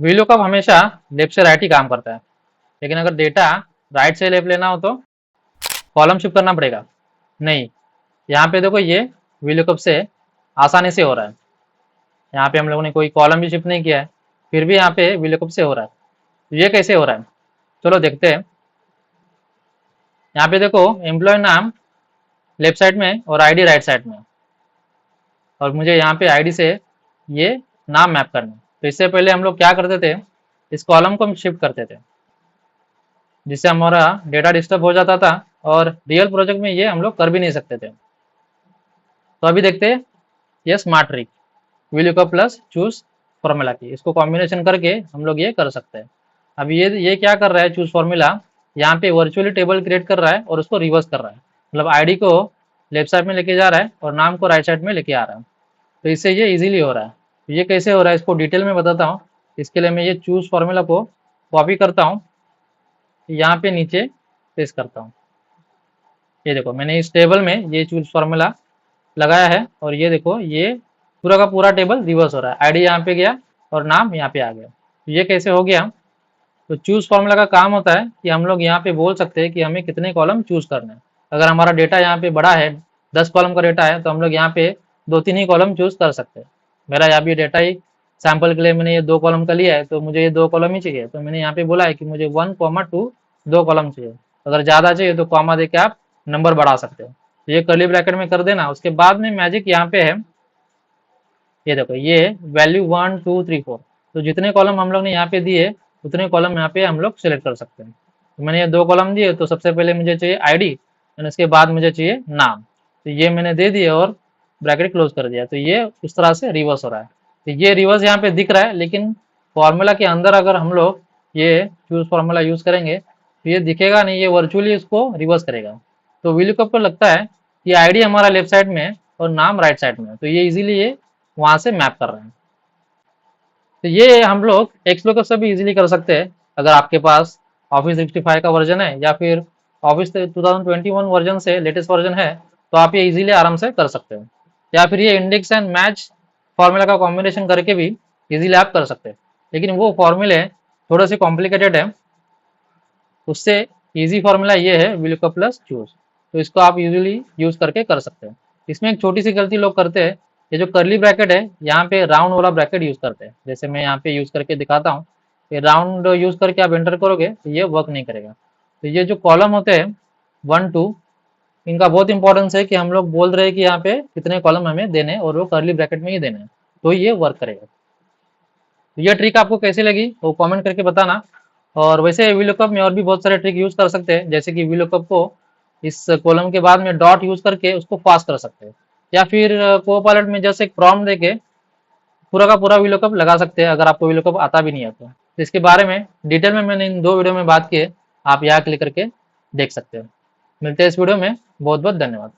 VLOOKUP हमेशा left से right ही काम करता है, लेकिन अगर डेटा राइट से लेफ्ट लेना हो तो कॉलम शिफ्ट करना पड़ेगा। नहीं, यहाँ पे देखो ये वीलुकअप से आसानी से हो रहा है। यहाँ पे हम लोगों ने कोई कॉलम भी शिफ्ट नहीं किया है, फिर भी यहाँ पे वीलुकअप से हो रहा है। तो ये कैसे हो रहा है, चलो देखते हैं। यहाँ पे देखो एम्प्लॉय नाम लेफ्ट साइड में और आईडी राइट साइड में, और मुझे यहाँ पे आईडी से ये नाम मैप करना है। तो इससे पहले हम लोग क्या करते थे, इस कॉलम को हम शिफ्ट करते थे, जिससे हमारा डेटा डिस्टर्ब हो जाता था, और रियल प्रोजेक्ट में ये हम लोग कर भी नहीं सकते थे। तो अभी देखते हैं ये smart trick, VLOOKUP plus choose formula की, इसको कॉम्बिनेशन करके हम लोग ये कर सकते हैं। अब ये क्या कर रहा है, चूज फॉर्मूला यहाँ पे वर्चुअली टेबल क्रिएट कर रहा है और उसको रिवर्स कर रहा है, मतलब आईडी को लेफ्ट साइड में लेके जा रहा है और नाम को राइट साइड में लेके आ रहा है। तो इससे ये इजीली हो रहा है। तो ये कैसे हो रहा है इसको डिटेल में बताता हूँ। इसके लिए मैं ये चूज फॉर्मूला को कॉपी करता हूँ, यहाँ पे नीचे पेस्ट करता हूँ। ये देखो मैंने इस टेबल में ये चूज फॉर्मूला लगाया है, और ये देखो ये पूरा का पूरा टेबल रिवर्स हो रहा है। आईडी यहाँ पे गया और नाम यहाँ पे आ गया। तो ये कैसे हो गया, तो चूज फॉर्मूला का काम होता है कि हम लोग यहाँ पे बोल सकते हैं कि हमें कितने कॉलम चूज करने हैं। अगर हमारा डेटा यहाँ पे बड़ा है, 10 कॉलम का डेटा है, तो हम लोग यहाँ पे 2-3 ही कॉलम चूज कर सकते हैं। मेरा यहाँ पे डेटा ही सैंपल के लिए मैंने ये 2 कॉलम का लिया है, तो मुझे ये 2 कॉलम ही चाहिए। तो मैंने यहाँ पे बोला है कि मुझे 1, 2 2 कॉलम चाहिए। अगर ज़्यादा चाहिए तो कॉमा दे के आप नंबर बढ़ा सकते हो। तो ये कर्ली ब्रैकेट में कर देना। उसके बाद में मैजिक यहाँ पे है, ये देखो ये वैल्यू 1, 2, 3, 4। तो जितने कॉलम हम लोग ने यहाँ पे दिए उतने कॉलम यहाँ पे हम लोग सेलेक्ट कर सकते हैं। तो मैंने ये 2 कॉलम दिए, तो सबसे पहले मुझे चाहिए आईडी और उसके बाद मुझे चाहिए नाम। तो ये मैंने दे दिए और ब्रैकेट क्लोज कर दिया। तो ये इस तरह से रिवर्स हो रहा है। तो ये रिवर्स यहाँ पे दिख रहा है, लेकिन फॉर्मूला के अंदर अगर हम लोग ये चूज फॉर्मूला यूज करेंगे तो ये दिखेगा नहीं, ये वर्चुअली इसको रिवर्स करेगा। तो वीलुकअप को लगता है कि आईडी हमारा लेफ्ट साइड में है और नाम राइट साइड में है, तो ये इजीली ये वहां से मैप कर रहे हैं। तो ये हम लोग एक्सलूकअप से भी इजीली कर सकते हैं। अगर आपके पास ऑफिस 365 का वर्जन है या फिर ऑफिस 2021 वर्जन से लेटेस्ट वर्जन है, तो आप ये इजीली आराम से कर सकते हो। या फिर ये इंडेक्स एंड मैच फॉर्मूला का कॉम्बिनेशन करके भी इजीली आप कर सकते हैं। लेकिन वो फॉर्मूले थोड़े से कॉम्प्लिकेटेड है, उससे इजी फॉर्मूला ये है वीलुकअप प्लस चूज। तो इसको आप यूजुअली यूज करके कर सकते हैं। इसमें एक छोटी सी गलती लोग करते हैं, ये जो कर्ली ब्रैकेट है यहाँ पे राउंड वाला ब्रैकेट यूज करते हैं। जैसे मैं यहाँ पे यूज करके दिखाता हूँ, ये राउंड यूज करके आप एंटर करोगे तो ये वर्क नहीं करेगा। तो ये जो कॉलम होते हैं 1, 2, इनका बहुत इंपॉर्टेंस है कि हम लोग बोल रहे हैं कि यहाँ पे कितने कॉलम हमें देने हैं और वो कर्ली ब्रैकेट में ही देने हैं, तो ये वर्क करेगा। तो ये ट्रिक आपको कैसी लगी वो कमेंट करके बताना। और वैसे वीलुकअप में और भी बहुत सारे ट्रिक यूज कर सकते हैं, जैसे कि वीलुकअप को इस कॉलम के बाद में डॉट यूज करके उसको पास कर सकते हैं, या फिर कोपायलट में जैसे एक प्रॉम्प्ट देके पूरा का पूरा वीलुकअप लगा सकते हैं, अगर आपको वीलुकअप आता भी नहीं है तो इसके बारे में डिटेल में मैंने इन 2 वीडियो में बात की है, आप यहाँ क्लिक करके देख सकते हो। मिलते हैं इस वीडियो में, बहुत बहुत धन्यवाद।